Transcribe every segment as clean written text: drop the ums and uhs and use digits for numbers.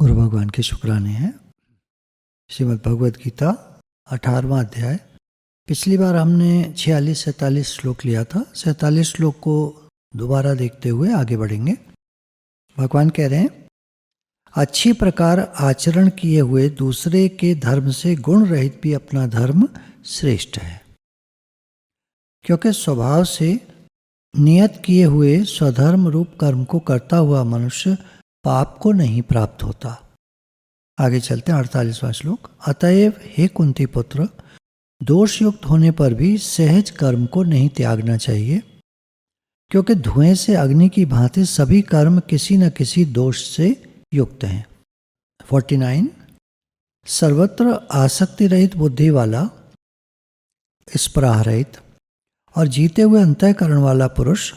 गुरु भगवान के शुक्राने हैं। श्रीमद् भगवद गीता 18वां अध्याय। पिछली बार हमने 46-47 श्लोक लिया था। 47 श्लोक को दोबारा देखते हुए आगे बढ़ेंगे। भगवान कह रहे हैं, अच्छी प्रकार आचरण किए हुए दूसरे के धर्म से गुण रहित भी अपना धर्म श्रेष्ठ है, क्योंकि स्वभाव से नियत किए हुए स्वधर्म रूप कर्म को करता हुआ मनुष्य पाप को नहीं प्राप्त होता। आगे चलते हैं 48वां श्लोक। अतएव हे कुंती पुत्र, दोष युक्त होने पर भी सहज कर्म को नहीं त्यागना चाहिए, क्योंकि धुएं से अग्नि की भांति सभी कर्म किसी न किसी दोष से युक्त हैं। 49 सर्वत्र आसक्ति रहित बुद्धि वाला, स्पृहा रहित और जीते हुए अंतःकरण वाला पुरुष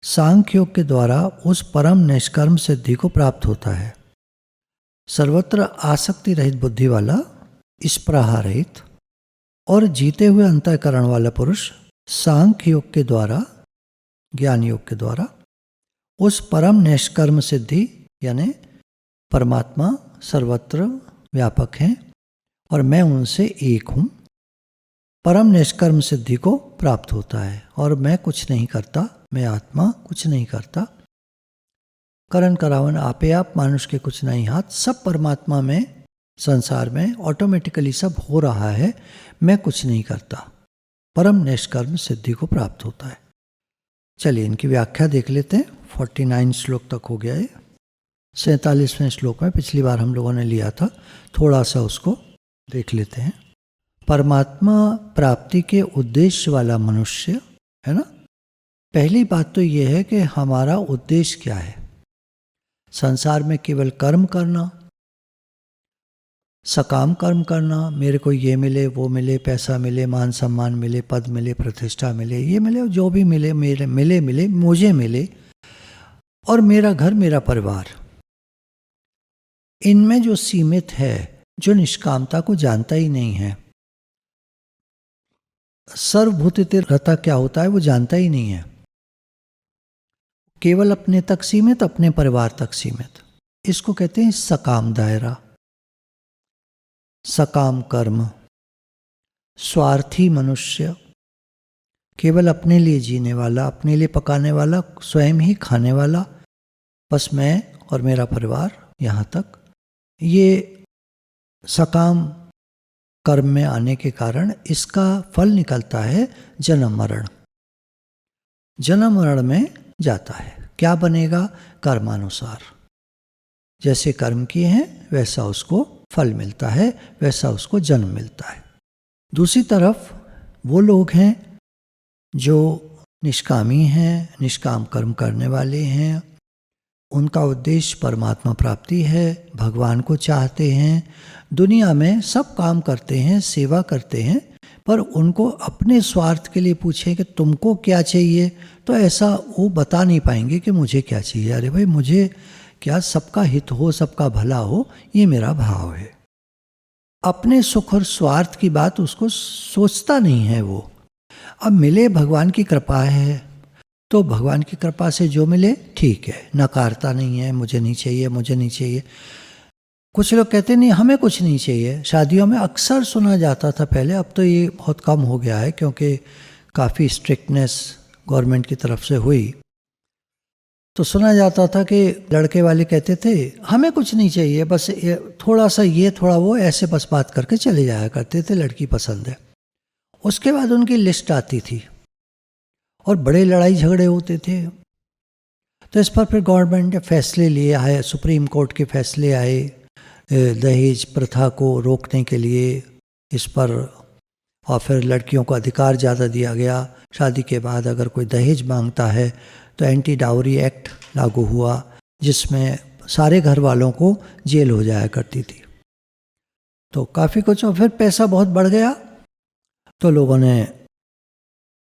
सांख्य योग के द्वारा उस परम निष्कर्म सिद्धि को प्राप्त होता है। सर्वत्र आसक्ति रहित बुद्धि वाला, स्पृहा रहित और जीते हुए अंतःकरण वाला पुरुष सांख्य योग के द्वारा, ज्ञान योग के द्वारा उस परम निष्कर्म सिद्धि यानी परमात्मा सर्वत्र व्यापक हैं और मैं उनसे एक हूँ, परम निष्कर्म सिद्धि को प्राप्त होता है। और मैं कुछ नहीं करता, मैं आत्मा कुछ नहीं करता। करण करावन आपे आप, मानुष के कुछ नहीं हाथ। सब परमात्मा में, संसार में ऑटोमेटिकली सब हो रहा है, मैं कुछ नहीं करता। परम निष्कर्म सिद्धि को प्राप्त होता है। चलिए इनकी व्याख्या देख लेते हैं। 49 श्लोक तक हो गया है। 47वें श्लोक में पिछली बार हम लोगों ने लिया था, थोड़ा सा उसको देख लेते हैं। परमात्मा प्राप्ति के उद्देश्य वाला मनुष्य है ना। पहली बात तो यह है कि हमारा उद्देश्य क्या है। संसार में केवल कर्म करना, सकाम कर्म करना, मेरे को ये मिले वो मिले, पैसा मिले, मान सम्मान मिले, पद मिले, प्रतिष्ठा मिले, ये मिले, जो भी मिले, मेरे मिले मुझे मिले, और मेरा घर मेरा परिवार, इनमें जो सीमित है, जो निष्कामता को जानता ही नहीं है, सर्वभूतिते रता क्या होता है वो जानता ही नहीं है, केवल अपने तक सीमित, अपने परिवार तक सीमित, इसको कहते हैं सकाम दायरा, सकाम कर्म। स्वार्थी मनुष्य, केवल अपने लिए जीने वाला, अपने लिए पकाने वाला, स्वयं ही खाने वाला, बस मैं और मेरा परिवार यहाँ तक। ये सकाम कर्म में आने के कारण इसका फल निकलता है जन्म मरण। जन्म मरण में जाता है। क्या बनेगा? कर्मानुसार, जैसे कर्म किए हैं वैसा उसको फल मिलता है, वैसा उसको जन्म मिलता है। दूसरी तरफ वो लोग हैं जो निष्कामी हैं, निष्काम कर्म करने वाले हैं, उनका उद्देश्य परमात्मा प्राप्ति है, भगवान को चाहते हैं, दुनिया में सब काम करते हैं, सेवा करते हैं, पर उनको अपने स्वार्थ के लिए पूछे कि तुमको क्या चाहिए, तो ऐसा वो बता नहीं पाएंगे कि मुझे क्या चाहिए। अरे भाई मुझे क्या, सबका हित हो, सबका भला हो, ये मेरा भाव है। अपने सुख और स्वार्थ की बात उसको सोचता नहीं है वो। अब मिले भगवान की कृपा है तो भगवान की कृपा से जो मिले ठीक है, नकारता नहीं है, मुझे नहीं चाहिए, मुझे नहीं चाहिए। कुछ लोग कहते नहीं हमें कुछ नहीं चाहिए। शादियों में अक्सर सुना जाता था पहले, अब तो ये बहुत कम हो गया है क्योंकि काफ़ी स्ट्रिक्टनेस गवर्नमेंट की तरफ से हुई। तो सुना जाता था कि लड़के वाले कहते थे हमें कुछ नहीं चाहिए, बस थोड़ा सा ये थोड़ा वो, ऐसे बस बात करके चले जाया करते थे, लड़की पसंद है। उसके बाद उनकी लिस्ट आती थी और बड़े लड़ाई झगड़े होते थे। तो इस पर फिर गवर्नमेंट ने फैसले लिए आए, सुप्रीम कोर्ट के फैसले आए दहेज प्रथा को रोकने के लिए इस पर, और फिर लड़कियों को अधिकार ज़्यादा दिया गया। शादी के बाद अगर कोई दहेज मांगता है तो एंटी डाउरी एक्ट लागू हुआ, जिसमें सारे घर वालों को जेल हो जाया करती थी। तो काफ़ी कुछ, और फिर पैसा बहुत बढ़ गया तो लोगों ने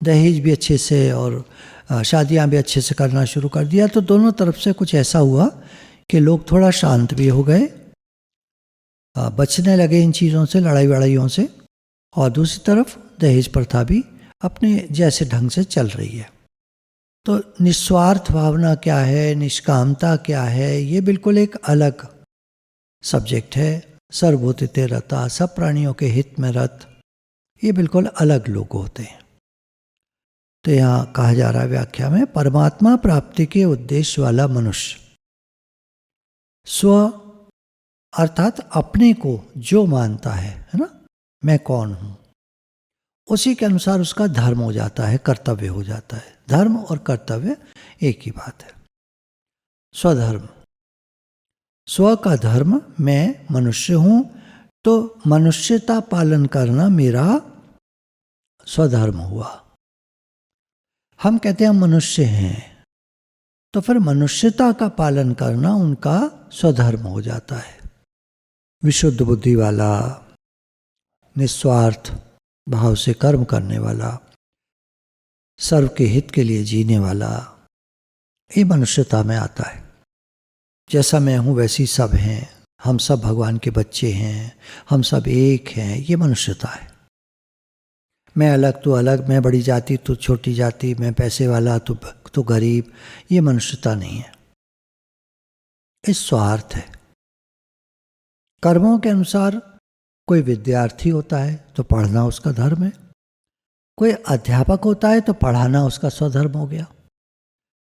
दहेज भी अच्छे से और शादियां भी अच्छे से करना शुरू कर दिया। तो दोनों तरफ से कुछ ऐसा हुआ कि लोग थोड़ा शांत भी हो गए, बचने लगे इन चीज़ों से, लड़ाई वड़ाइयों से, और दूसरी तरफ दहेज प्रथा भी अपने जैसे ढंग से चल रही है। तो निस्वार्थ भावना क्या है, निष्कामता क्या है, ये बिल्कुल एक अलग सब्जेक्ट है सर्वभूतिते रता, सब प्राणियों के हित में रत, ये बिल्कुल अलग लोग होते हैं। तो यहाँ कहा जा रहा है व्याख्या में, परमात्मा प्राप्ति के उद्देश्य वाला मनुष्य स्व अर्थात अपने को जो मानता है ना, मैं कौन हूं, उसी के अनुसार उसका धर्म हो जाता है, कर्तव्य हो जाता है। धर्म और कर्तव्य एक ही बात है। स्वधर्म, स्व का धर्म, मैं मनुष्य हूं तो मनुष्यता पालन करना मेरा स्वधर्म हुआ। हम कहते हैं हम मनुष्य हैं, तो फिर मनुष्यता का पालन करना उनका स्वधर्म हो जाता है। विशुद्ध बुद्धि वाला, निस्वार्थ भाव से कर्म करने वाला, सर्व के हित के लिए जीने वाला, ये मनुष्यता में आता है। जैसा मैं हूँ वैसी सब हैं, हम सब भगवान के बच्चे हैं, हम सब एक हैं, ये मनुष्यता है। मैं अलग तू अलग, मैं बड़ी जाति तू छोटी जाति, मैं पैसे वाला तू गरीब, ये मनुष्यता नहीं है, इस स्वार्थ है। कर्मों के अनुसार कोई विद्यार्थी होता है तो पढ़ना उसका धर्म है, कोई अध्यापक होता है तो पढ़ाना उसका स्वधर्म हो गया,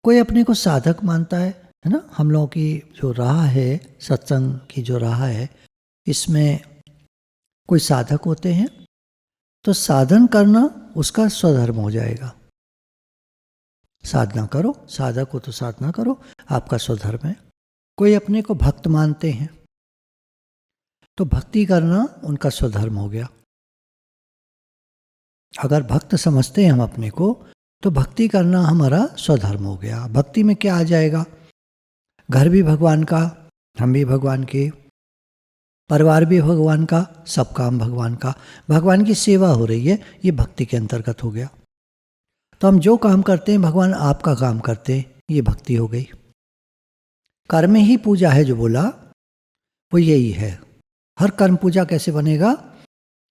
कोई अपने को साधक मानता है ना। हम लोगों की जो राह है, सत्संग की जो राह है, इसमें कोई साधक होते हैं तो साधन करना उसका स्वधर्म हो जाएगा। साधना करो, साधक हो तो साधना करो, आपका स्वधर्म है। कोई अपने को भक्त मानते हैं तो भक्ति करना उनका स्वधर्म हो गया। अगर भक्त समझते हैं हम अपने को, तो भक्ति करना हमारा स्वधर्म हो गया। भक्ति में क्या आ जाएगा? घर भी भगवान का, हम भी भगवान के, परिवार भी भगवान का, सब काम भगवान का, भगवान की सेवा हो रही है, ये भक्ति के अंतर्गत हो गया। तो हम जो काम करते हैं भगवान आपका काम करते हैं, ये भक्ति हो गई। कर्म ही पूजा है जो बोला वो यही है। हर कर्म पूजा कैसे बनेगा?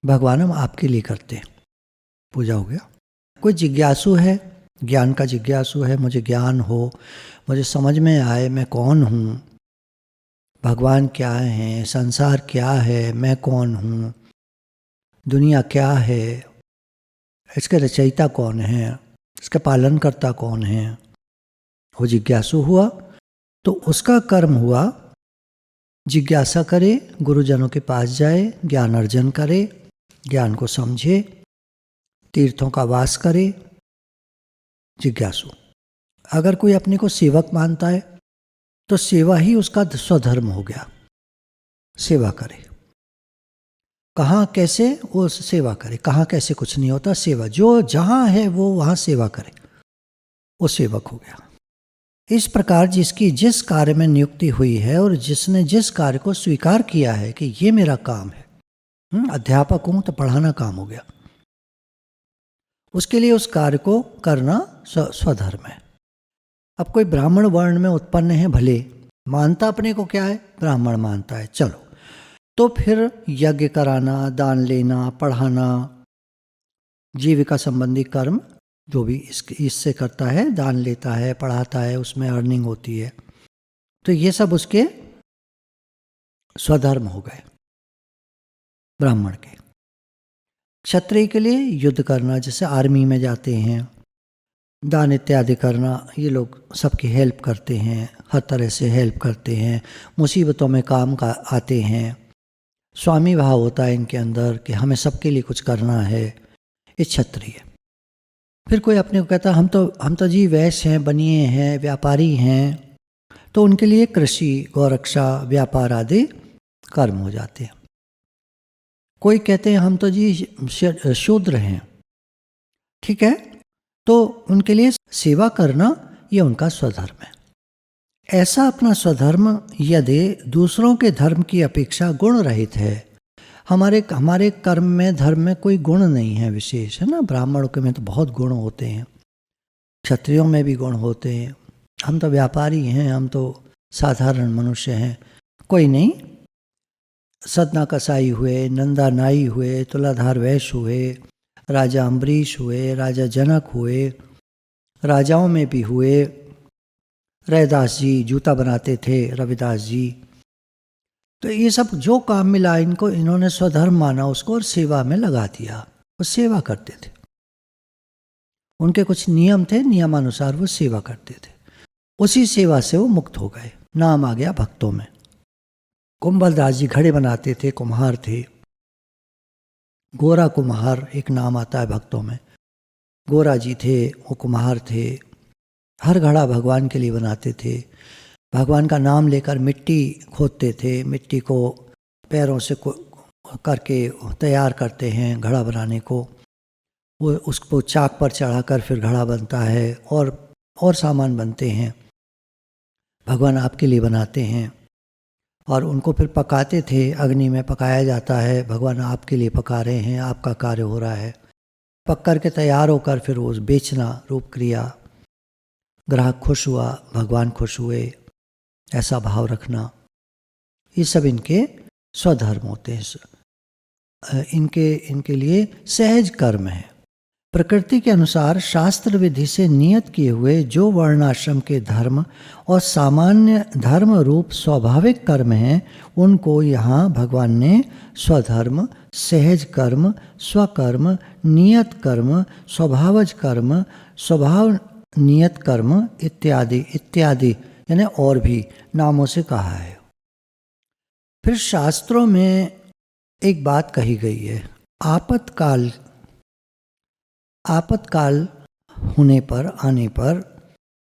भगवान हम आपके लिए करते हैं, पूजा हो गया। कोई जिज्ञासु है, ज्ञान का जिज्ञासु है, मुझे ज्ञान हो, मुझे समझ में आए मैं कौन हूँ, भगवान क्या है, संसार क्या है, मैं कौन हूँ, दुनिया क्या है, इसके रचयिता कौन है, इसका पालनकर्ता कौन है, वो जिज्ञासु हुआ तो उसका कर्म हुआ जिज्ञासा करे, गुरुजनों के पास जाए, ज्ञान अर्जन करे, ज्ञान को समझे, तीर्थों का वास करे, जिज्ञासु। अगर कोई अपने को सेवक मानता है तो सेवा ही उसका स्वधर्म हो गया, सेवा करे। कहाँ कैसे वो सेवा करे, कहाँ कैसे कुछ नहीं होता, सेवा जो जहाँ है वो वहाँ सेवा करे, वो सेवक हो गया। इस प्रकार जिसकी जिस कार्य में नियुक्ति हुई है और जिसने जिस कार्य को स्वीकार किया है कि ये मेरा काम है, अध्यापक हूँ तो पढ़ाना काम हो गया, उसके लिए उस कार्य को करना स्वधर्म है। अब कोई ब्राह्मण वर्ण में उत्पन्न है, भले मानता अपने को क्या है, ब्राह्मण मानता है, चलो, तो फिर यज्ञ कराना, दान लेना, पढ़ाना, जीविका संबंधी कर्म जो भी इससे करता है, दान लेता है, पढ़ाता है, उसमें अर्निंग होती है, तो ये सब उसके स्वधर्म हो गए ब्राह्मण के। क्षत्रिय के लिए युद्ध करना, जैसे आर्मी में जाते हैं, दान इत्यादि करना, ये लोग सबकी हेल्प करते हैं, हर तरह से हेल्प करते हैं, मुसीबतों में काम का आते हैं, स्वामी भाव होता है इनके अंदर कि हमें सबके लिए कुछ करना है, ये क्षत्रिय। फिर कोई अपने को कहता है हम तो जी वैश्य हैं, बनिए हैं, व्यापारी हैं, तो उनके लिए कृषि, गौरक्षा, व्यापार आदि कर्म हो जाते हैं। कोई कहते हैं हम तो जी शूद्र हैं, ठीक है, तो उनके लिए सेवा करना ये उनका स्वधर्म है। ऐसा अपना स्वधर्म यदि दूसरों के धर्म की अपेक्षा गुण रहित है, हमारे कर्म में, धर्म में कोई गुण नहीं है विशेष, है ना। ब्राह्मणों के में तो बहुत गुण होते हैं, क्षत्रियों में भी गुण होते हैं, हम तो व्यापारी हैं, हम तो साधारण मनुष्य हैं, कोई नहीं। सदना कसाई हुए, नंदा नाई हुए, तुलाधार वैश्य हुए, राजा अम्बरीश हुए, राजा जनक हुए, राजाओं में भी हुए, रैदास जी जूता बनाते थे, रविदास जी, तो ये सब जो काम मिला इनको, इन्होंने स्वधर्म माना उसको और सेवा में लगा दिया। वो सेवा करते थे, उनके कुछ नियम थे, नियमानुसार वो सेवा करते थे। उसी सेवा से वो मुक्त हो गए, नाम आ गया भक्तों में। कुंभलदास जी घड़े बनाते थे, कुम्हार थे। गोरा कुम्हार एक नाम आता है भक्तों में। गोरा जी थे, वो कुम्हार थे। हर घड़ा भगवान के लिए बनाते थे। भगवान का नाम लेकर मिट्टी खोदते थे, मिट्टी को पैरों से करके तैयार करते हैं घड़ा बनाने को। वो उसको चाक पर चढ़ाकर फिर घड़ा बनता है, और सामान बनते हैं भगवान आपके लिए बनाते हैं। और उनको फिर पकाते थे, अग्नि में पकाया जाता है, भगवान आपके लिए पका रहे हैं, आपका कार्य हो रहा है। पक कर के तैयार होकर फिर वो बेचना, रूप क्रिया, ग्राहक खुश हुआ, भगवान खुश हुए, ऐसा भाव रखना, ये सब इनके स्वधर्म होते हैं। इनके लिए सहज कर्म है। प्रकृति के अनुसार शास्त्र विधि से नियत किए हुए जो वर्णाश्रम के धर्म और सामान्य धर्म रूप स्वाभाविक कर्म हैं, उनको यहाँ भगवान ने स्वधर्म, सहज कर्म, स्वकर्म, नियत कर्म, स्वभावज कर्म, स्वभाव नियत कर्म इत्यादि इत्यादि यानी और भी नामों से कहा है। फिर शास्त्रों में एक बात कही गई है, आपातकाल होने पर, आने पर,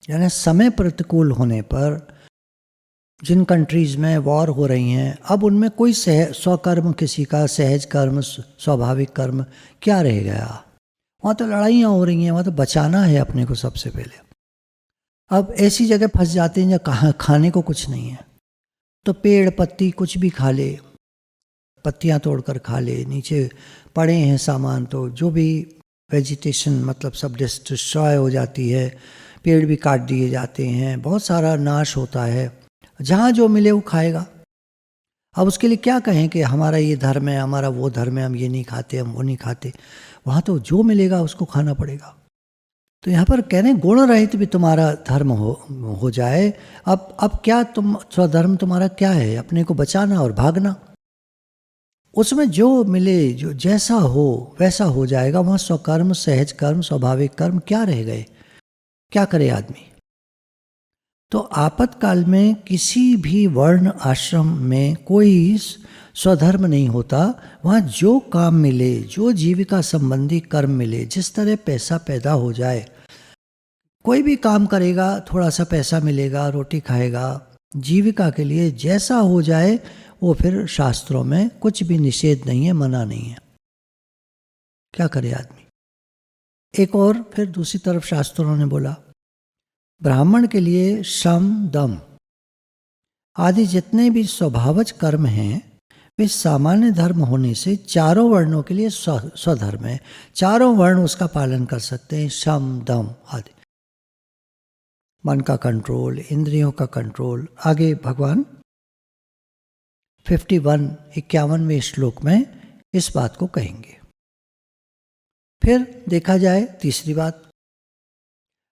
यानी समय प्रतिकूल होने पर, जिन कंट्रीज में वॉर हो रही हैं, अब उनमें कोई स्वकर्म किसी का, सहज कर्म, स्वाभाविक कर्म क्या रह गया? वहाँ तो लड़ाइयाँ हो रही हैं, वहाँ तो बचाना है अपने को सबसे पहले। अब ऐसी जगह फंस जाते हैं जहाँ खाने को कुछ नहीं है, तो पेड़ पत्ती कुछ भी खा ले, पत्तियाँ तोड़कर खा ले, नीचे पड़े हैं सामान तो जो भी वेजिटेशन मतलब सब डिस्ट्रॉय हो जाती है, पेड़ भी काट दिए जाते हैं, बहुत सारा नाश होता है। जहाँ जो मिले वो खाएगा। अब उसके लिए क्या कहें कि हमारा ये धर्म है, हमारा वो धर्म है, हम ये नहीं खाते, हम वो नहीं खाते। वहाँ तो जो मिलेगा उसको खाना पड़ेगा। तो यहाँ पर कह रहे हैं गुण रहित भी तुम्हारा धर्म हो जाए। अब क्या तुम स्वधर्म तुम्हारा क्या है? अपने को बचाना और भागना। उसमें जो मिले, जो जैसा हो वैसा हो जाएगा। वहाँ स्वकर्म, सहज कर्म, स्वाभाविक कर्म क्या रह गए? क्या करे आदमी? तो आपातकाल में किसी भी वर्ण आश्रम में कोई स्वधर्म नहीं होता। वहाँ जो काम मिले, जो जीविका संबंधी कर्म मिले, जिस तरह पैसा पैदा हो जाए, कोई भी काम करेगा, थोड़ा सा पैसा मिलेगा, रोटी खाएगा, जीविका के लिए जैसा हो जाए वो फिर शास्त्रों में कुछ भी निषेध नहीं है, मना नहीं है। क्या करे आदमी? एक और फिर दूसरी तरफ शास्त्रों ने बोला, ब्राह्मण के लिए श्रम, दम आदि जितने भी स्वभावज कर्म हैं वे सामान्य धर्म होने से चारों वर्णों के लिए स्वधर्म है। चारों वर्ण उसका पालन कर सकते हैं, श्रम, दम आदि। मन का कंट्रोल, इंद्रियों का कंट्रोल। आगे भगवान 51वें श्लोक में इस बात को कहेंगे। फिर देखा जाए तीसरी बात,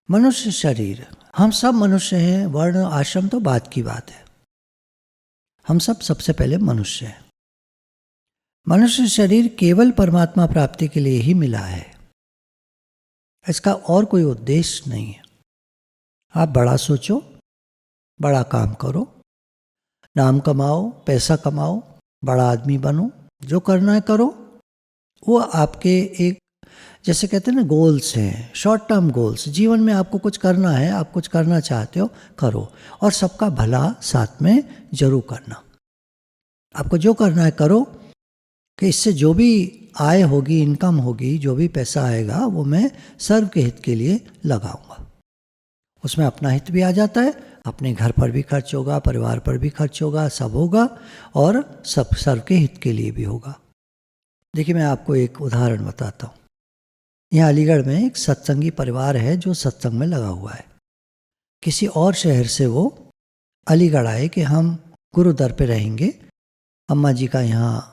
मनुष्य शरीर। हम सब मनुष्य हैं, वर्ण आश्रम तो बात की बात है। हम सब सबसे पहले मनुष्य हैं। मनुष्य शरीर केवल परमात्मा प्राप्ति के लिए ही मिला है, इसका और कोई उद्देश्य नहीं है। आप बड़ा सोचो, बड़ा काम करो, नाम कमाओ, पैसा कमाओ, बड़ा आदमी बनो, जो करना है करो। वो आपके एक, जैसे कहते हैं ना, गोल्स हैं, शॉर्ट टर्म गोल्स। जीवन में आपको कुछ करना है, आप कुछ करना चाहते हो, करो, और सबका भला साथ में जरूर करना। आपको जो करना है करो, कि इससे जो भी आय होगी, इनकम होगी, जो भी पैसा आएगा वो मैं सर्व के हित के लिए लगाऊंगा। उसमें अपना हित भी आ जाता है, अपने घर पर भी खर्च होगा, परिवार पर भी खर्च होगा, सब होगा, और सब सर्व के हित के लिए भी होगा। देखिए, मैं आपको एक उदाहरण बताता हूँ। यहाँ अलीगढ़ में एक सत्संगी परिवार है जो सत्संग में लगा हुआ है। किसी और शहर से वो अलीगढ़ आए कि हम गुरु दर पे रहेंगे, अम्मा जी का यहाँ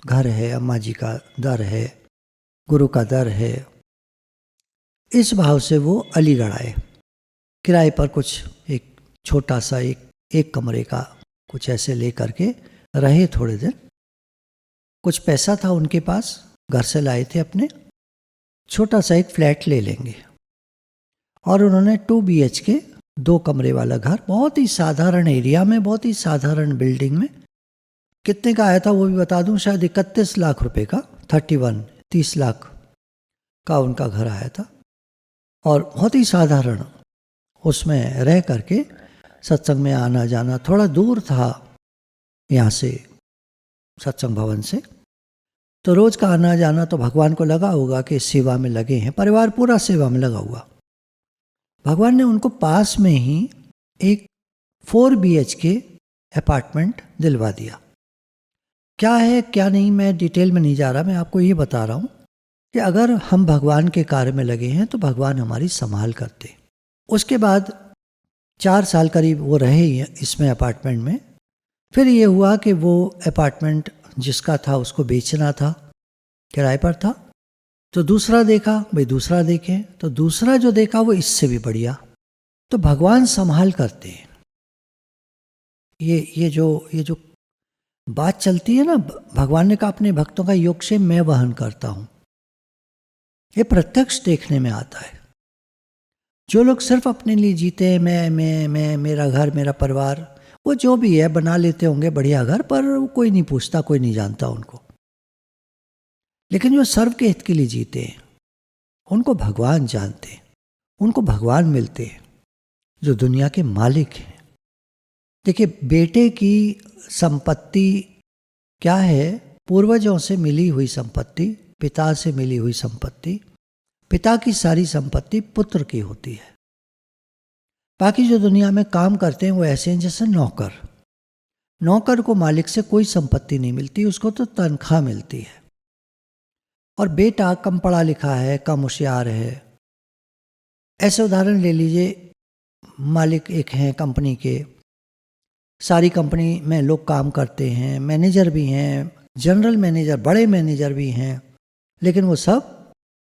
घर है, अम्मा जी का दर है, गुरु का दर है। इस भाव से वो अलीगढ़ आए। किराए पर कुछ एक छोटा सा एक कमरे का कुछ ऐसे ले करके रहे थोड़े दिन, कुछ पैसा था उनके पास, घर से लाए थे अपने, छोटा सा एक फ्लैट ले लेंगे। और उन्होंने 2 BHK 2 कमरे वाला घर, बहुत ही साधारण एरिया में, बहुत ही साधारण बिल्डिंग में। कितने का आया था वो भी बता दूं, शायद 31 लाख रुपए का, 30 लाख का उनका घर आया था। और बहुत ही साधारण उसमें रह करके सत्संग में आना जाना, थोड़ा दूर था यहाँ से सत्संग भवन से, तो रोज का आना जाना तो भगवान को लगा होगा कि सेवा में लगे हैं, परिवार पूरा सेवा में लगा हुआ। भगवान ने उनको पास में ही एक 4 BHK अपार्टमेंट दिलवा दिया। क्या है क्या नहीं मैं डिटेल में नहीं जा रहा, मैं आपको ये बता रहा हूँ कि अगर हम भगवान के कार्य में लगे हैं तो भगवान हमारी संभाल करते। उसके बाद 4 साल करीब वो रहे इसमें अपार्टमेंट में। फिर ये हुआ कि वो अपार्टमेंट जिसका था उसको बेचना था, किराए पर था, तो दूसरा देखा, भाई दूसरा देखें, तो दूसरा जो देखा वो इससे भी बढ़िया। तो भगवान संभाल करते हैं। ये जो बात चलती है ना, भगवान ने कहा अपने भक्तों का योगक्षेम मैं वहन करता हूं, ये प्रत्यक्ष देखने में आता है। जो लोग सिर्फ अपने लिए जीते हैं, मैं मेरा घर मेरा परिवार, वो जो भी है बना लेते होंगे बढ़िया घर, पर कोई नहीं पूछता, कोई नहीं जानता उनको। लेकिन जो सर्व के हित के लिए जीते हैं उनको भगवान जानते हैं, उनको भगवान मिलते हैं जो दुनिया के मालिक हैं। देखिए, बेटे की संपत्ति क्या है? पूर्वजों से मिली हुई संपत्ति, पिता से मिली हुई संपत्ति। पिता की सारी संपत्ति पुत्र की होती है। बाकी जो दुनिया में काम करते हैं वो ऐसे हैं जैसे नौकर। नौकर को मालिक से कोई संपत्ति नहीं मिलती, उसको तो तनख्वाह मिलती है। और बेटा कम पढ़ा लिखा है, कम होशियार है, ऐसे उदाहरण ले लीजिए। मालिक एक हैं कंपनी के, सारी कंपनी में लोग काम करते हैं, मैनेजर भी हैं, जनरल मैनेजर, बड़े मैनेजर भी हैं, लेकिन वो सब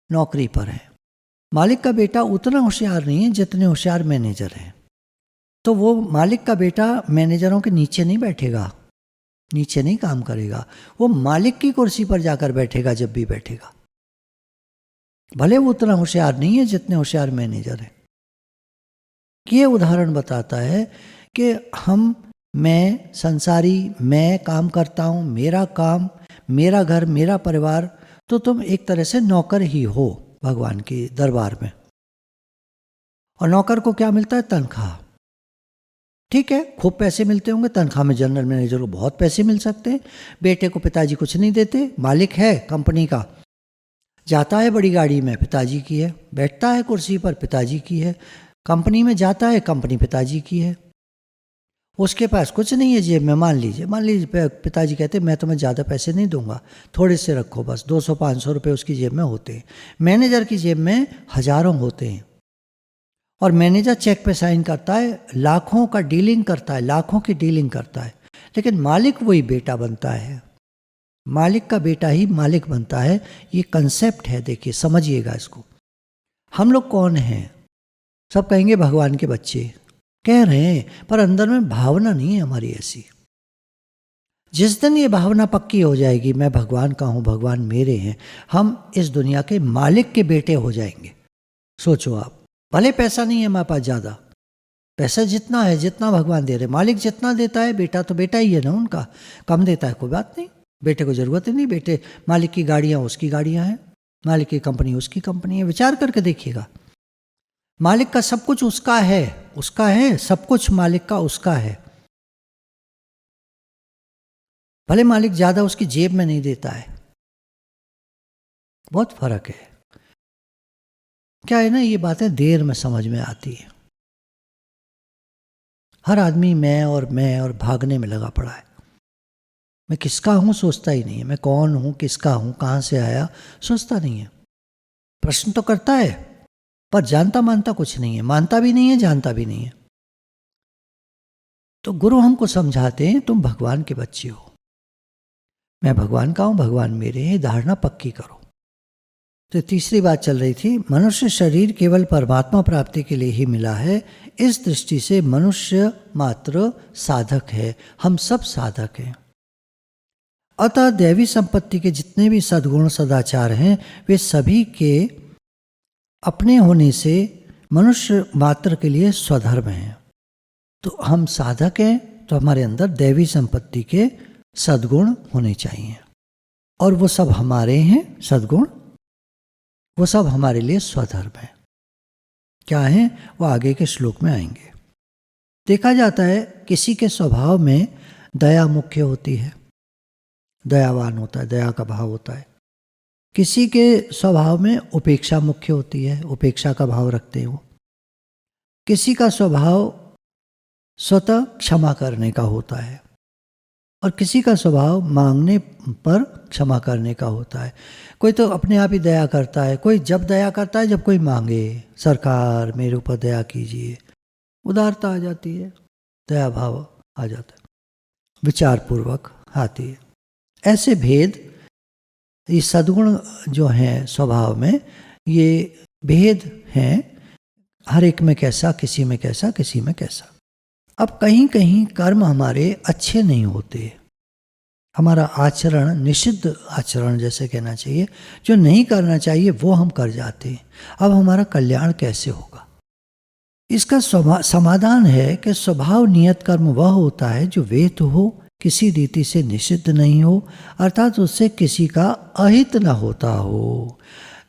नौकरी पर हैं। मालिक का बेटा उतना होशियार नहीं है जितने होशियार मैनेजर हैं। तो वो मालिक का बेटा मैनेजरों के नीचे नहीं बैठेगा, नीचे नहीं काम करेगा, वो मालिक की कुर्सी पर जाकर बैठेगा जब भी बैठेगा, भले वो उतना होशियार नहीं है जितने होशियार मैनेजर हैं। ये उदाहरण बताता है कि मैं संसारी, मैं काम करता हूँ, मेरा काम, मेरा घर, मेरा परिवार, तो तुम एक तरह से नौकर ही हो भगवान के दरबार में। और नौकर को क्या मिलता है? तनख्वाह। ठीक है, खूब पैसे मिलते होंगे तनख्वाह में, जनरल मैनेजर को बहुत पैसे मिल सकते हैं। बेटे को पिताजी कुछ नहीं देते, मालिक है कंपनी का, जाता है बड़ी गाड़ी में, पिताजी की है, बैठता है कुर्सी पर, पिताजी की है, कंपनी में जाता है, कंपनी पिताजी की है। उसके पास कुछ नहीं है जेब में। मान लीजिए पिताजी कहते मैं तुम्हें ज़्यादा पैसे नहीं दूंगा, थोड़े से रखो, बस 200-500 रुपये उसकी जेब में होते हैं। मैनेजर की जेब में हजारों होते हैं, और मैनेजर चेक पे साइन करता है, लाखों का डीलिंग करता है, लाखों की डीलिंग करता है। लेकिन मालिक वही बेटा बनता है, मालिक का बेटा ही मालिक बनता है। ये कंसेप्ट है, देखिए समझिएगा इसको। हम लोग कौन हैं? सब कहेंगे भगवान के बच्चे, कह रहे हैं, पर अंदर में भावना नहीं है हमारी ऐसी। जिस दिन ये भावना पक्की हो जाएगी, मैं भगवान का हूँ, भगवान मेरे हैं, हम इस दुनिया के मालिक के बेटे हो जाएंगे। सोचो आप, भले पैसा नहीं है हमारे पास ज़्यादा, पैसा जितना है, जितना भगवान दे रहे, मालिक जितना देता है, बेटा तो बेटा ही है ना उनका, कम देता है कोई बात नहीं, बेटे को ज़रूरत ही नहीं। बेटे, मालिक की गाड़ियाँ उसकी गाड़ियाँ हैं, मालिक की कंपनी उसकी कंपनी है। विचार करके देखिएगा, मालिक का सब कुछ उसका है, सब कुछ मालिक का उसका है। भले मालिक ज़्यादा उसकी जेब में नहीं देता है, बहुत फर्क है। क्या है ना, ये बातें देर में समझ में आती है। हर आदमी मैं और भागने में लगा पड़ा है। मैं किसका हूं सोचता ही नहीं है, मैं कौन हूं, किसका हूं, कहां से आया, सोचता नहीं है। प्रश्न तो करता है, पर जानता मानता कुछ नहीं है, मानता भी नहीं है, जानता भी नहीं है। तो गुरु हमको समझाते हैं, तुम भगवान के बच्चे हो, मैं भगवान का हूं, भगवान मेरे हैं, धारणा पक्की करो। तो तीसरी बात चल रही थी, मनुष्य शरीर केवल परमात्मा प्राप्ति के लिए ही मिला है। इस दृष्टि से मनुष्य मात्र साधक है, हम सब साधक हैं। अतः दैवी संपत्ति के जितने भी सद्गुण सदाचार हैं वे सभी के अपने होने से मनुष्य मात्र के लिए स्वधर्म हैं। तो हम साधक हैं तो हमारे अंदर दैवी संपत्ति के सद्गुण होने चाहिए, और वो सब हमारे हैं सद्गुण, वो सब हमारे लिए स्वधर्म है। क्या है वो आगे के श्लोक में आएंगे। देखा जाता है किसी के स्वभाव में दया मुख्य होती है, दयावान होता है, दया का भाव होता है। किसी के स्वभाव में उपेक्षा मुख्य होती है, उपेक्षा का भाव रखते हैं वो। किसी का स्वभाव स्वतः क्षमा करने का होता है, और किसी का स्वभाव मांगने पर क्षमा करने का होता है। कोई तो अपने आप ही दया करता है, कोई जब दया करता है जब कोई मांगे, सरकार मेरे ऊपर दया कीजिए, उदारता आ जाती है, दया भाव आ जाता है, विचार पूर्वक आती है। ऐसे भेद, ये सद्गुण जो हैं स्वभाव में, ये भेद हैं, हर एक में कैसा, किसी में कैसा, किसी में कैसा। अब कहीं कहीं कर्म हमारे अच्छे नहीं होते, हमारा आचरण निषिद्ध आचरण जैसे कहना चाहिए, जो नहीं करना चाहिए वो हम कर जाते हैं। अब हमारा कल्याण कैसे होगा? इसका समाधान है कि स्वभाव नियत कर्म वह होता है जो वेद हो, किसी रीति से निषिद्ध नहीं हो, अर्थात उससे किसी का अहित न होता हो।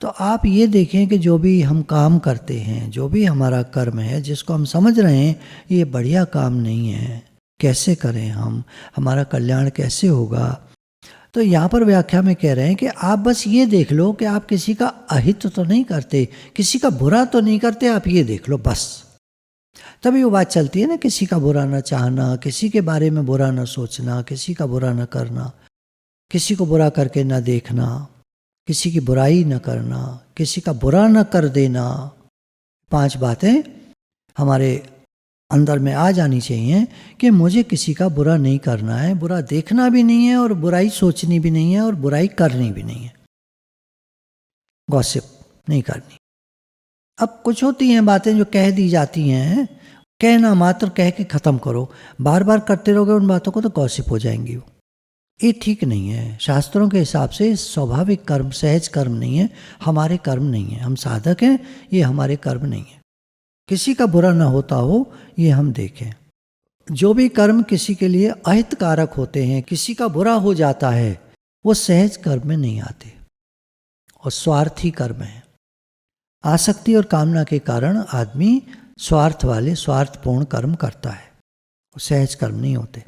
तो आप ये देखें कि जो भी हम काम करते हैं, जो भी हमारा कर्म है, जिसको हम समझ रहे हैं ये बढ़िया काम नहीं है, कैसे करें हम, हमारा कल्याण कैसे होगा। तो यहाँ पर व्याख्या में कह रहे हैं कि आप बस ये देख लो कि आप किसी का अहित तो नहीं करते, किसी का बुरा तो नहीं करते, आप ये देख लो बस। तभी वो बात चलती है ना, किसी का बुरा न चाहना, किसी के बारे में बुरा न सोचना, किसी का बुरा न करना, किसी को बुरा करके न देखना, किसी की बुराई न करना, किसी का बुरा न कर देना। 5 बातें हमारे अंदर में आ जानी चाहिए कि मुझे किसी का बुरा नहीं करना है, बुरा देखना भी नहीं है, और बुराई सोचनी भी नहीं है, और बुराई करनी भी नहीं है, गॉसिप नहीं करनी। अब कुछ होती हैं बातें जो कह दी जाती हैं, कहना मात्र कह के ख़त्म करो, बार बार करते रहोगे उन बातों को तो गॉसिप हो जाएंगी वो। ये ठीक नहीं है। शास्त्रों के हिसाब से स्वाभाविक कर्म सहज कर्म नहीं है, हमारे कर्म नहीं है। हम साधक हैं, ये हमारे कर्म नहीं है। किसी का बुरा ना होता हो ये हम देखें। जो भी कर्म किसी के लिए अहितकारक होते हैं, किसी का बुरा हो जाता है, वो सहज कर्म में नहीं आते और स्वार्थी कर्म है। आसक्ति और कामना के कारण आदमी स्वार्थ वाले स्वार्थपूर्ण कर्म करता है, वो सहज कर्म नहीं होते।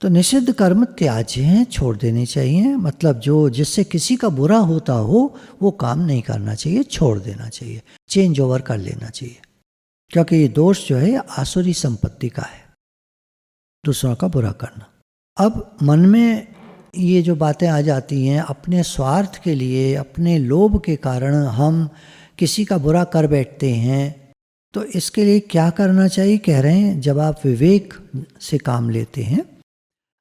तो निषिद्ध कर्म त्याज्य हैं, छोड़ देने चाहिए। मतलब जो जिससे किसी का बुरा होता हो वो काम नहीं करना चाहिए, छोड़ देना चाहिए, चेंज ओवर कर लेना चाहिए। क्योंकि ये दोष जो है आसुरी संपत्ति का है, दूसरों का बुरा करना। अब मन में ये जो बातें आ जाती हैं, अपने स्वार्थ के लिए, अपने लोभ के कारण हम किसी का बुरा कर बैठते हैं, तो इसके लिए क्या करना चाहिए? कह रहे हैं जब आप विवेक से काम लेते हैं,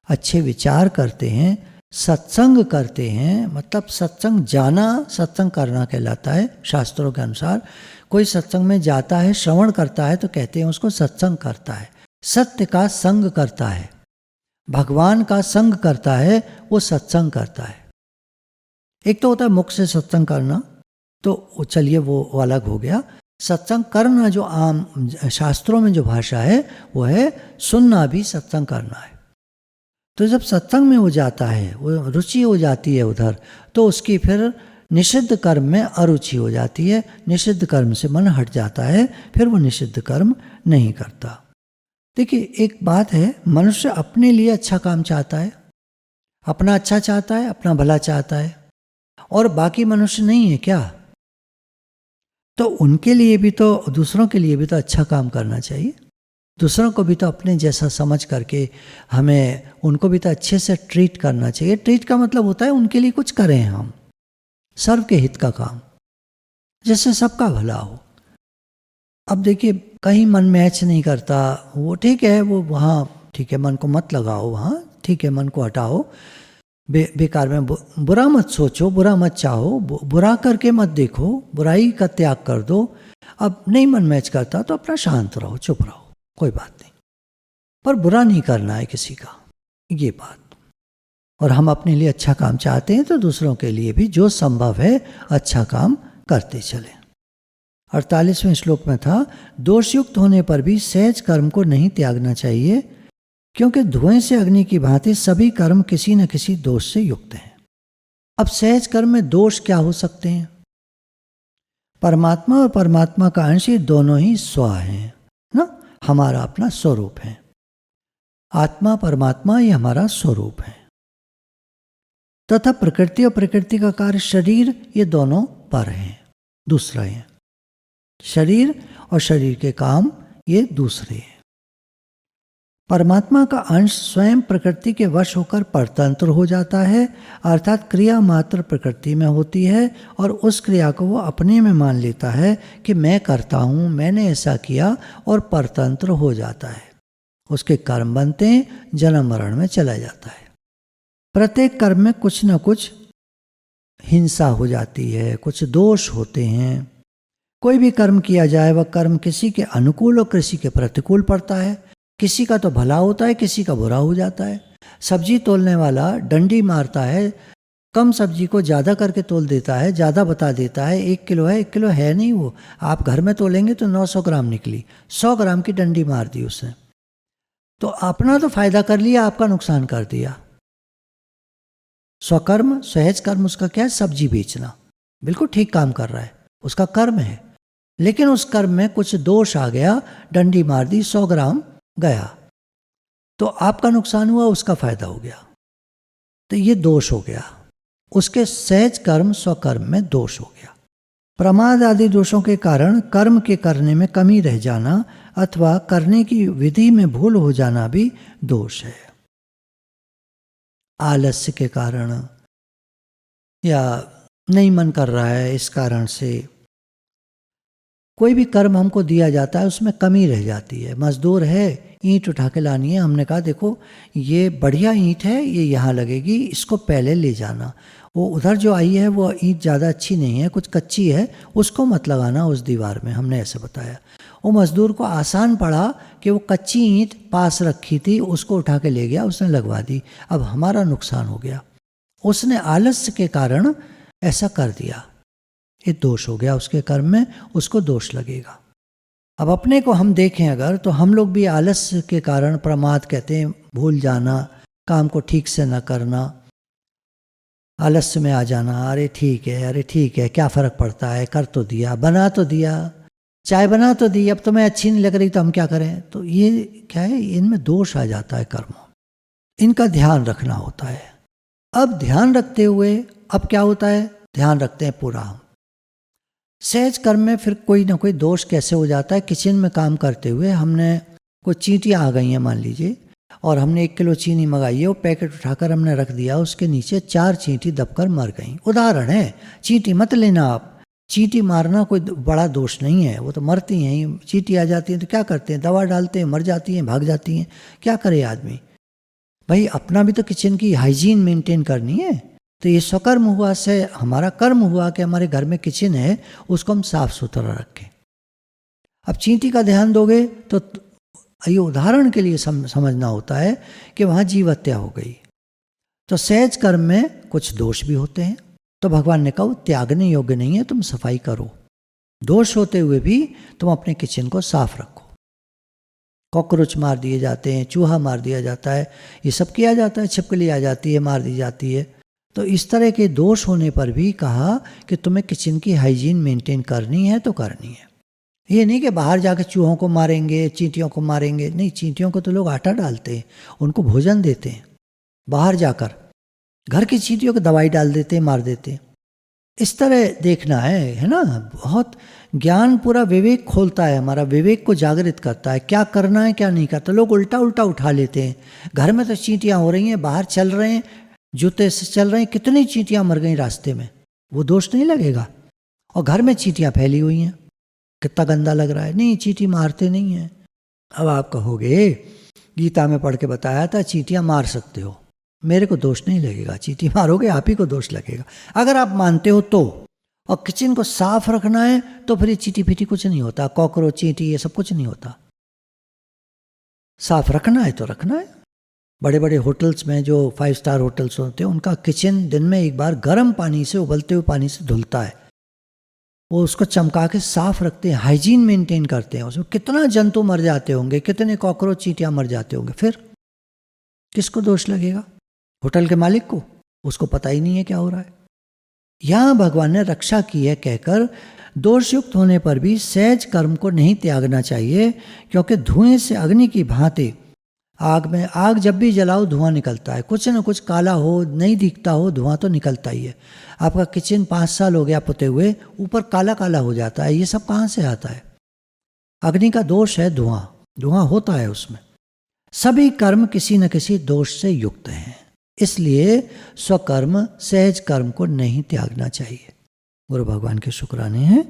अच्छे विचार करते हैं, सत्संग करते हैं, मतलब सत्संग जाना सत्संग करना कहलाता है शास्त्रों के अनुसार। कोई सत्संग में जाता है, श्रवण करता है, तो कहते हैं उसको सत्संग करता है। सत्य का संग करता है, भगवान का संग करता है, वो सत्संग करता है। एक तो होता है मुख से सत्संग करना, तो चलिए वो अलग हो गया। सत्संग करना जो आम शास्त्रों में जो भाषा है वो है सुनना भी सत्संग करना है। तो जब सत्संग में हो जाता है, वो रुचि हो जाती है उधर, तो उसकी फिर निषिद्ध कर्म में अरुचि हो जाती है, निषिद्ध कर्म से मन हट जाता है, फिर वो निषिद्ध कर्म नहीं करता। देखिए एक बात है, मनुष्य अपने लिए अच्छा काम चाहता है, अपना अच्छा चाहता है, अपना भला चाहता है, और बाकी मनुष्य नहीं है क्या? तो उनके लिए भी तो, दूसरों के लिए भी तो अच्छा काम करना चाहिए। दूसरों को भी तो अपने जैसा समझ करके हमें उनको भी तो अच्छे से ट्रीट करना चाहिए। ट्रीट का मतलब होता है उनके लिए कुछ करें हम, सर्व के हित का काम, जिससे सबका भला हो। अब देखिए कहीं मन मैच नहीं करता, वो ठीक है, वो वहाँ ठीक है, मन को मत लगाओ वहाँ, ठीक है, मन को हटाओ, बेकार में बुरा मत सोचो, बुरा मत चाहो, बुरा करके मत देखो, बुराई का त्याग कर दो। अब नहीं मन मैच करता तो अपना शांत रहो, चुप रहो, कोई बात नहीं, पर बुरा नहीं करना है किसी का, ये बात। और हम अपने लिए अच्छा काम चाहते हैं तो दूसरों के लिए भी जो संभव है अच्छा काम करते चलें। 48वें श्लोक में था, दोषयुक्त होने पर भी सहज कर्म को नहीं त्यागना चाहिए, क्योंकि धुएं से अग्नि की भांति सभी कर्म किसी न किसी दोष से युक्त हैं। अब सहज कर्म में दोष क्या हो सकते हैं? परमात्मा और परमात्मा का अंश ये दोनों ही स्व हैं ना, हमारा अपना स्वरूप है। आत्मा परमात्मा ये हमारा स्वरूप है, तथा प्रकृति और प्रकृति का कार्य शरीर ये दोनों पर हैं, दूसरा है। शरीर और शरीर के काम ये दूसरे हैं। परमात्मा का अंश स्वयं प्रकृति के वश होकर परतंत्र हो जाता है, अर्थात क्रिया मात्र प्रकृति में होती है और उस क्रिया को वो अपने में मान लेता है कि मैं करता हूँ, मैंने ऐसा किया, और परतंत्र हो जाता है। उसके कर्म बनते हैं, जन्म मरण में चला जाता है। प्रत्येक कर्म में कुछ न कुछ हिंसा हो जाती है, कुछ दोष होते हैं। कोई भी कर्म किया जाए वह कर्म किसी के अनुकूल और किसी के प्रतिकूल पड़ता है। किसी का तो भला होता है, किसी का बुरा हो जाता है। सब्जी तोलने वाला डंडी मारता है, कम सब्जी को ज़्यादा करके तोल देता है, ज़्यादा बता देता है 1 किलो है, 1 किलो है नहीं वो। आप घर में तोलेंगे तो 900 ग्राम निकली, 100 ग्राम की डंडी मार दी उसने। तो अपना तो फायदा कर लिया, आपका नुकसान कर दिया। स्वकर्म सहज कर्म उसका क्या है? सब्जी बेचना, बिल्कुल ठीक काम कर रहा है, उसका कर्म है। लेकिन उस कर्म में कुछ दोष आ गया, डंडी मार दी, 100 ग्राम गया, तो आपका नुकसान हुआ, उसका फायदा हो गया। तो ये दोष हो गया, उसके सहज कर्म स्वकर्म में दोष हो गया। प्रमाद आदि दोषों के कारण कर्म के करने में कमी रह जाना अथवा करने की विधि में भूल हो जाना भी दोष है। आलस्य के कारण या नहीं मन कर रहा है, इस कारण से कोई भी कर्म हमको दिया जाता है उसमें कमी रह जाती है। मजदूर है, ईंट उठा के लानी है, हमने कहा देखो ये बढ़िया ईंट है, ये यहाँ लगेगी, इसको पहले ले जाना। वो उधर जो आई है वो ईंट ज़्यादा अच्छी नहीं है, कुछ कच्ची है, उसको मत लगाना उस दीवार में, हमने ऐसे बताया। वो मजदूर को आसान पड़ा कि वो कच्ची ईंट पास रखी थी, उसको उठा के ले गया, उसने लगवा दी। अब हमारा नुकसान हो गया, उसने आलस्य के कारण ऐसा कर दिया, ये दोष हो गया उसके कर्म में, उसको दोष लगेगा। अब अपने को हम देखें अगर, तो हम लोग भी आलस्य के कारण प्रमाद कहते हैं, भूल जाना, काम को ठीक से न करना, आलस्य में आ जाना। अरे ठीक है, अरे ठीक है, क्या फ़र्क पड़ता है, कर तो दिया, बना तो दिया, चाय बना तो दी, अब तो मैं अच्छी नहीं लग रही तो हम क्या करें। तो ये क्या है, इनमें दोष आ जाता है कर्मों, इनका ध्यान रखना होता है। अब ध्यान रखते हुए अब क्या होता है, ध्यान रखते हैं पूरा हम। सहज कर्म में फिर कोई ना कोई दोष कैसे हो जाता है। किचन में काम करते हुए हमने कोई चींटियाँ आ गई हैं मान लीजिए, और हमने 1 किलो चीनी मंगाई है, वो पैकेट उठाकर हमने रख दिया, उसके नीचे 4 चींटी दबकर मर गई। उदाहरण है, चींटी मत लेना आप, चींटी मारना कोई बड़ा दोष नहीं है, वो तो मरती हैं। चींटी आ जाती हैं तो क्या करते हैं, दवा डालते हैं, मर जाती हैं, भाग जाती हैं, क्या करे आदमी। भाई अपना भी तो किचन की हाइजीन मेंटेन करनी है। तो ये स्वकर्म हुआ, से हमारा कर्म हुआ कि हमारे घर में किचन है, उसको हम साफ सुथरा रखें। अब चींटी का ध्यान दोगे तो ये उदाहरण के लिए समझना होता है कि वहाँ जीव हत्या हो गई। तो सहज कर्म में कुछ दोष भी होते हैं, तो भगवान ने कहा त्यागने योग्य नहीं है, तुम सफाई करो। दोष होते हुए भी तुम अपने किचन को साफ रखो। कॉकरोच मार दिए जाते हैं, चूहा मार दिया जाता है, ये सब किया जाता है, छिपकली आ जाती है, मार दी जाती है। तो इस तरह के दोष होने पर भी कहा कि तुम्हें किचन की हाइजीन मेंटेन करनी है तो करनी है। ये नहीं कि बाहर जाकर चूहों को मारेंगे, चींटियों को मारेंगे, नहीं, चींटियों को तो लोग आटा डालते हैं, उनको भोजन देते हैं। बाहर जाकर घर की चींटियों को दवाई डाल देते हैं, मार देते हैं। इस तरह देखना है ना। बहुत ज्ञान पूरा विवेक खोलता है, हमारा विवेक को जागृत करता है, क्या करना है क्या नहीं करता। लोग उल्टा उल्टा उठा लेते हैं। घर में तो चींटियाँ हो रही हैं, बाहर चल रहे हैं, जूते से चल रहे हैं, कितनी चींटियाँ मर गई रास्ते में, वो दोष नहीं लगेगा। और घर में चींटियाँ फैली हुई हैं, कितना गंदा लग रहा है। नहीं, चींटी मारते नहीं हैं। अब आप कहोगे गीता में पढ़ के बताया था चींटियाँ मार सकते हो, मेरे को दोष नहीं लगेगा। चींटी मारोगे आप ही को दोष लगेगा, अगर आप मानते हो तो। और किचन को साफ रखना है तो फिर चींटी फीटी कुछ नहीं होता, कॉकरोच चींटी ये सब कुछ नहीं होता। साफ रखना है तो रखना है, बड़े बड़े होटल्स में जो 5 स्टार होटल्स होते हैं उनका किचन दिन में एक बार गर्म पानी से, उबलते हुए पानी से धुलता है। वो उसको चमका के साफ रखते हैं, हाइजीन मेंटेन करते हैं। उसमें कितना जंतु मर जाते होंगे, कितने कॉकरोच चींटियां मर जाते होंगे, फिर किसको दोष लगेगा? होटल के मालिक को, उसको पता ही नहीं है क्या हो रहा है। यहां भगवान ने रक्षा की है कहकर दोषयुक्त होने पर भी सहज कर्म को नहीं त्यागना चाहिए, क्योंकि धुएं से अग्नि की भांति आग जब भी जलाओ धुआं निकलता है, कुछ न कुछ काला हो, नहीं दिखता हो, धुआं तो निकलता ही है। आपका किचन 5 साल हो गया पुते हुए, ऊपर काला काला हो जाता है, ये सब कहाँ से आता है? अग्नि का दोष है धुआं, धुआं होता है उसमें। सभी कर्म किसी न किसी दोष से युक्त हैं, इसलिए स्वकर्म सहज कर्म को नहीं त्यागना चाहिए। गुरु भगवान के शुक्राने हैं।